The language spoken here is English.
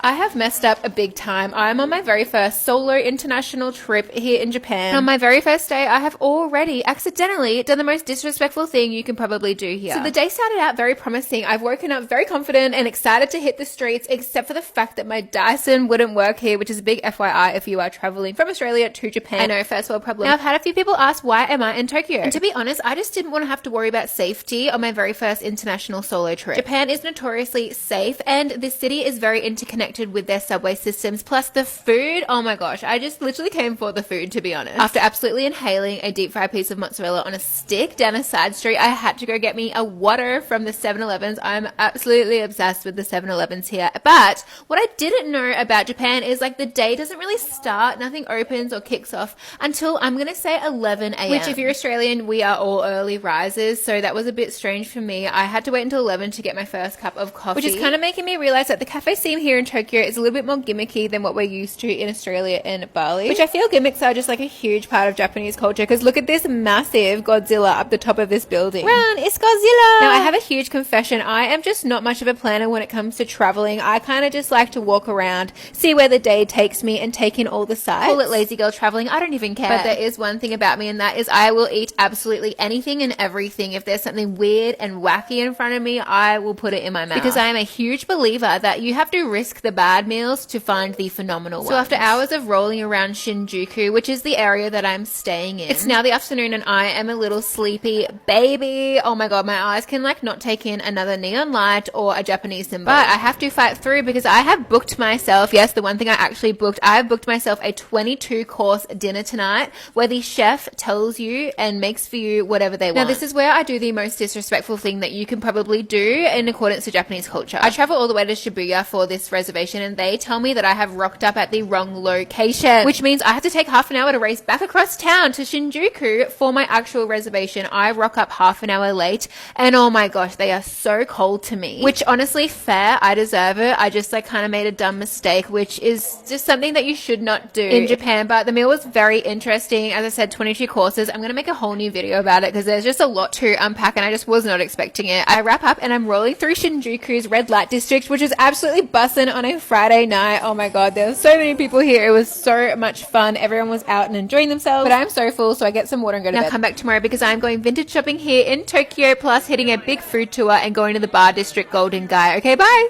I have messed up a big time. I'm on my very first solo international trip here in Japan. And on my very first day, I have already accidentally done the most disrespectful thing you can probably do here. So the day started out very promising. I've woken up very confident and excited to hit the streets, except for the fact that my Dyson wouldn't work here, which is a big FYI if you are traveling from Australia to Japan. I know, first world problem. Now, I've had a few people ask, why am I in Tokyo? And to be honest, I just didn't want to have to worry about safety on my very first international solo trip. Japan is notoriously safe, and this city is very interconnected with their subway systems, plus the food. Oh my gosh, I just literally came for the food, to be honest. After absolutely inhaling a deep fried piece of mozzarella on a stick down a side street, I had to go get me a water from the 7-Elevens. I'm absolutely obsessed with the 7-Elevens here. But what I didn't know about Japan is like the day doesn't really start, nothing opens or kicks off until I'm gonna say 11 a.m. Which if you're Australian, we are all early risers, so that was a bit strange for me. I had to wait until 11 to get my first cup of coffee, which is kind of making me realize that the cafe scene here in Tokyo is a little bit more gimmicky than what we're used to in Australia and Bali, which I feel gimmicks are just like a huge part of Japanese culture, because look at this massive Godzilla up the top of this building. Run, it's Godzilla! Now I have a huge confession. I am just not much of a planner when it comes to traveling. I kind of just like to walk around, see where the day takes me, and take in all the sights. Call it lazy girl traveling, I don't even care. But there is one thing about me, and that is I will eat absolutely anything and everything. If there's something weird and wacky in front of me, I will put it in my mouth, because I am a huge believer that you have to risk the bad meals to find the phenomenal ones. So after hours of rolling around Shinjuku, which is the area that I'm staying in, it's now the afternoon and I am a little sleepy baby. Oh my god, my eyes can like not take in another neon light or a Japanese symbol. But I have to fight through, because I have booked myself, yes, the one thing I actually booked, I've booked myself a 22-course dinner tonight, where the chef tells you and makes for you whatever they want. Now this is where I do the most disrespectful thing that you can probably do in accordance to Japanese culture. I travel all the way to Shibuya for this reservation, and they tell me that I have rocked up at the wrong location, which means I have to take half an hour to race back across town to Shinjuku for my actual reservation. I rock up half an hour late, and oh my gosh, they are so cold to me, which honestly, fair, I deserve it. I just like kind of made a dumb mistake, which is just something that you should not do in Japan. But the meal was very interesting. As I said, 22 courses. I'm going to make a whole new video about it, because there's just a lot to unpack, and I just was not expecting it. I wrap up and I'm rolling through Shinjuku's red light district, which is absolutely bussin' on a Friday night. Oh my god, there were so many people here. It was so much fun. Everyone was out and enjoying themselves, but I'm so full, so I get some water and go to bed. Now come back tomorrow, because I'm going vintage shopping here in Tokyo, plus hitting a big food tour and going to the bar district Golden Guy. Okay, bye!